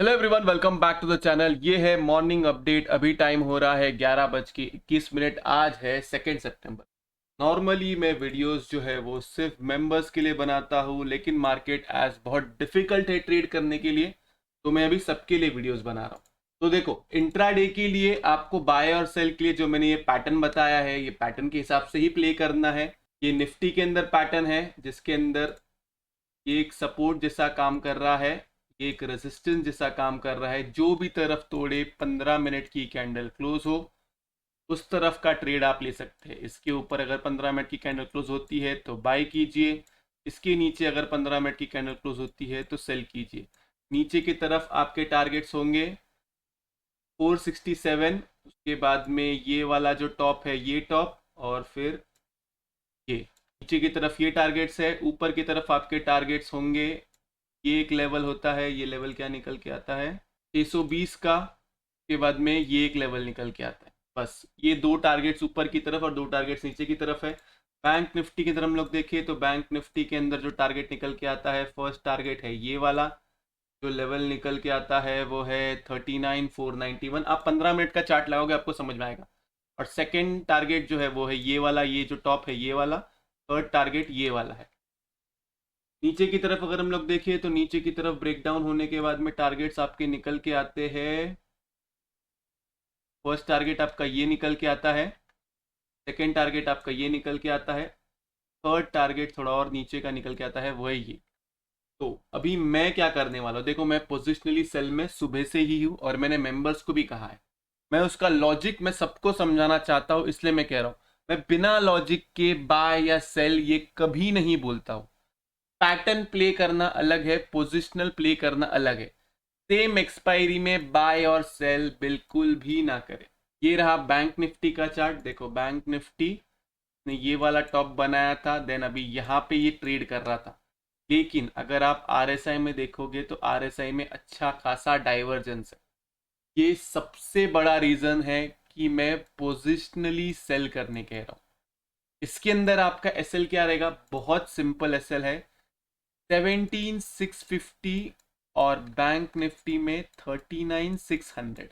Hello everyone, welcome back to the channel. ये है morning update. अभी टाइम हो रहा है 11:21। आज है 2 सितंबर। नॉर्मली मैं वीडियोस जो है वो सिर्फ मेंबर्स के लिए बनाता हूँ, लेकिन मार्केट आज बहुत डिफिकल्ट है ट्रेड करने के लिए, तो मैं अभी सबके लिए वीडियोस बना रहा हूँ। तो देखो, इंट्राडे के लिए आपको बाय और सेल के लिए जो मैंने ये पैटर्न बताया है, ये पैटर्न के हिसाब से ही प्ले करना है। ये निफ्टी के अंदर पैटर्न है जिसके अंदर ये एक सपोर्ट जैसा काम कर रहा है, ये एक रेजिस्टेंस जैसा काम कर रहा है। जो भी तरफ तोड़े 15 मिनट की कैंडल क्लोज हो, उस तरफ का ट्रेड आप ले सकते हैं। इसके ऊपर अगर 15 मिनट की कैंडल क्लोज होती है तो बाय कीजिए, इसके नीचे अगर 15 मिनट की कैंडल क्लोज होती है तो सेल कीजिए। नीचे की तरफ आपके टारगेट्स होंगे 467, उसके बाद में ये वाला जो टॉप है ये टॉप, और फिर ये नीचे की तरफ ये टारगेट्स है। ऊपर की तरफ आपके टारगेट्स होंगे, ये एक लेवल होता है, ये लेवल क्या निकल के आता है 620 का, के बाद में ये एक लेवल निकल के आता है। बस ये दो टारगेट्स ऊपर की तरफ और दो टारगेट्स नीचे की तरफ है। बैंक निफ्टी की तरफ हम लोग देखें तो बैंक निफ्टी के अंदर जो टारगेट निकल के आता है, फर्स्ट टारगेट है ये वाला, जो लेवल निकल के आता है वो है 39,491। आप 15 मिनट का चार्ट लगाओगे आपको समझ में आएगा। और सेकेंड टारगेट जो है वो है ये वाला, ये जो टॉप है ये वाला। थर्ड टारगेट ये वाला है। नीचे की तरफ अगर हम लोग देखें तो नीचे की तरफ ब्रेकडाउन होने के बाद में टारगेट्स आपके निकल के आते हैं। फर्स्ट टारगेट आपका ये निकल के आता है, सेकेंड टारगेट आपका ये निकल के आता है, थर्ड टारगेट थोड़ा और नीचे का निकल के आता है, वो है ये। तो अभी मैं क्या करने वाला हूँ, देखो मैं पोजिशनली सेल में सुबह से ही हूँ और मैंने मेंबर्स को भी कहा है। मैं उसका लॉजिक मैं सबको समझाना चाहता हूँ, इसलिए मैं कह रहा हूँ। मैं बिना लॉजिक के बाय या सेल ये कभी नहीं बोलता हूँ। पैटर्न प्ले करना अलग है, पोजिशनल प्ले करना अलग है। सेम एक्सपायरी में बाय और सेल बिल्कुल भी ना करें। ये रहा बैंक निफ्टी का चार्ट। देखो बैंक निफ्टी ने ये वाला टॉप बनाया था, देन अभी यहाँ पे ये ट्रेड कर रहा था। लेकिन अगर आप आरएसआई में देखोगे तो आरएसआई में अच्छा खासा डाइवर्जेंस है। ये सबसे बड़ा रीजन है कि मैं पोजिशनली सेल करने कह रहा हूँ। इसके अंदर आपका एसएल क्या रहेगा, बहुत सिंपल एसएल है 17,650 और बैंक निफ्टी में 39,600।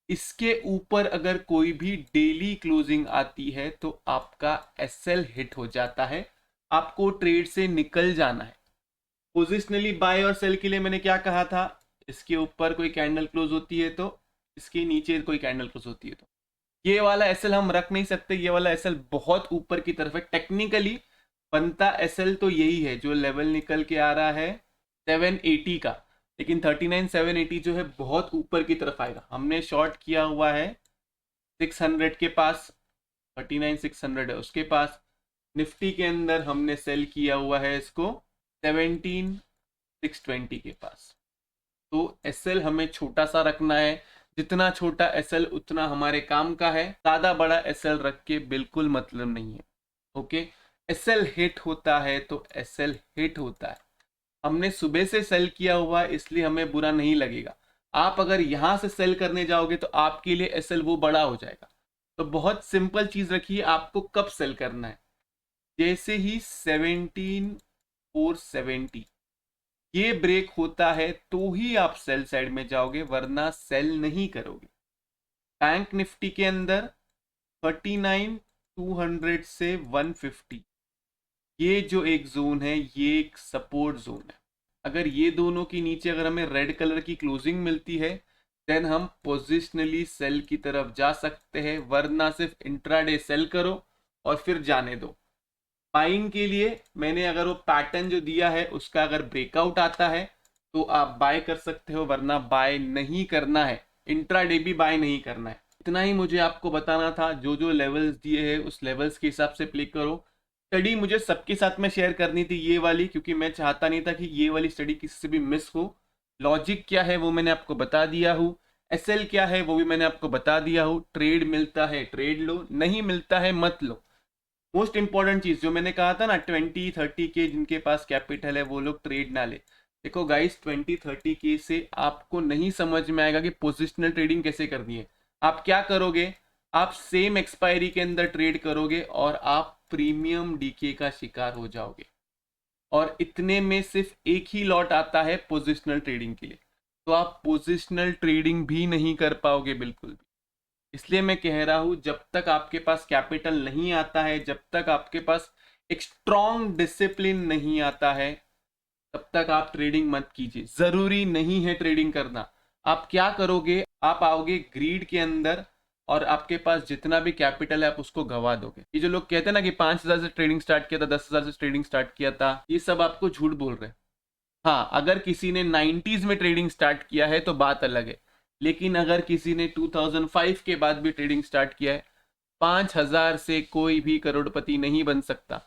इसके ऊपर अगर कोई भी डेली क्लोजिंग आती है तो आपका एसएल हिट हो जाता है, आपको ट्रेड से निकल जाना है। पोजिशनली बाय और सेल के लिए मैंने क्या कहा था, इसके ऊपर कोई कैंडल क्लोज होती है तो, इसके नीचे कोई कैंडल क्लोज होती है तो ये वाला एसएल हम रख नहीं सकते। ये वाला एसएल बहुत ऊपर की तरफ है। टेक्निकली बनता एसएल तो यही है, जो लेवल निकल के आ रहा है 780 का, लेकिन 39,780 जो है बहुत ऊपर की तरफ आएगा। हमने शॉर्ट किया हुआ है 600 के पास, 39,600 है उसके पास। निफ्टी के अंदर हमने सेल किया हुआ है इसको 17,620 के पास। तो एसएल हमें छोटा सा रखना है, जितना छोटा एसएल उतना हमारे काम का है। ज़्यादा बड़ा एसएल रख के बिल्कुल मतलब नहीं है। ओके, एसएल हिट होता है तो एसएल हिट होता है। हमने सुबह से सेल किया हुआ है इसलिए हमें बुरा नहीं लगेगा। आप अगर यहां से सेल करने जाओगे तो आपके लिए एसएल वो बड़ा हो जाएगा। तो बहुत सिंपल चीज रखिए, आपको कब सेल करना है। जैसे ही 17,470 ये ब्रेक होता है तो ही आप सेल साइड में जाओगे, वरना सेल नहीं करोगे। बैंक निफ्टी के अंदर 39,200 से 150, ये जो एक जोन है ये एक सपोर्ट जोन है। अगर ये दोनों के नीचे अगर हमें रेड कलर की क्लोजिंग मिलती है देन हम पोजिशनली सेल की तरफ जा सकते हैं, वरना सिर्फ इंट्राडे सेल करो और फिर जाने दो। बाइंग के लिए मैंने अगर वो पैटर्न जो दिया है उसका अगर ब्रेकआउट आता है तो आप बाय कर सकते हो, वरना बाय नहीं करना है। इंट्राडे भी बाय नहीं करना है। इतना ही मुझे आपको बताना था। जो जो लेवल्स दिए हैं उस लेवल्स के हिसाब से प्ले करो। स्टडी मुझे सबके साथ में शेयर करनी थी ये वाली, क्योंकि मैं चाहता नहीं था कि ये वाली स्टडी किसी से भी मिस हो। लॉजिक क्या है वो मैंने आपको बता दिया हूँ, एसएल क्या है वो भी मैंने आपको बता दिया हूँ। ट्रेड मिलता है ट्रेड लो, नहीं मिलता है मत लो। मोस्ट इंपॉर्टेंट चीज जो मैंने कहा था ना, 20-30 के जिनके पास कैपिटल है वो लोग ट्रेड ना ले। देखो गाइस, 20-30 के से आपको नहीं समझ में आएगा कि पोजिशनल ट्रेडिंग कैसे करनी है। आप क्या करोगे, आप सेम एक्सपायरी के अंदर ट्रेड करोगे और आप प्रीमियम डीके का शिकार हो जाओगे। और इतने में सिर्फ एक ही लॉट आता है पोजिशनल ट्रेडिंग के लिए। तो आप पोजिशनल ट्रेडिंग भी नहीं कर पाओगे बिल्कुल भी। इसलिए मैं कह रहा हूं, जब तक आपके पास कैपिटल नहीं आता है, जब तक आपके पास एक स्ट्रॉन्ग डिसिप्लिन नहीं आता है, तब तक आप ट्रेडिंग मत कीजिए। जरूरी नहीं है ट्रेडिंग करना। आप क्या करोगे, आप आओगे ग्रीड के अंदर और आपके पास जितना भी कैपिटल है आप उसको गवा दोगे। ये जो लोग कहते हैं ना कि 5,000 से ट्रेडिंग स्टार्ट किया था, 10,000 से ट्रेडिंग स्टार्ट किया था, ये सब आपको झूठ बोल रहे हैं। हाँ, अगर किसी ने 90s में ट्रेडिंग स्टार्ट किया है तो बात अलग है, लेकिन अगर किसी ने 2005 के बाद भी ट्रेडिंग स्टार्ट किया है, 5,000 से कोई भी करोड़पति नहीं बन सकता।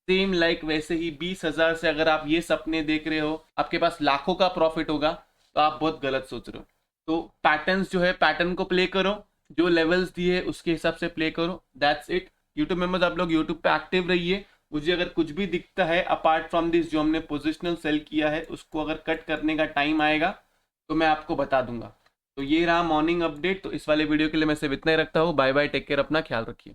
सेम लाइक वैसे ही 20,000 से अगर आप ये सपने देख रहे हो आपके पास लाखों का प्रॉफिट होगा, तो आप बहुत गलत सोच रहे हो। तो पैटर्न्स जो है, पैटर्न को प्ले करो, जो लेवल्स दिए उसके हिसाब से प्ले करो, दैट्स इट। यूट्यूब मेंबर्स, आप लोग यूट्यूब पे एक्टिव रहिए। मुझे अगर कुछ भी दिखता है अपार्ट फ्रॉम दिस जो हमने पोजिशनल सेल किया है, उसको अगर कट करने का टाइम आएगा तो मैं आपको बता दूंगा। तो ये रहा मॉर्निंग अपडेट। तो इस वाले वीडियो के लिए मैं सिर्फ इतना ही रखता हूँ। बाय बाय, टेक केयर, अपना ख्याल रखिए।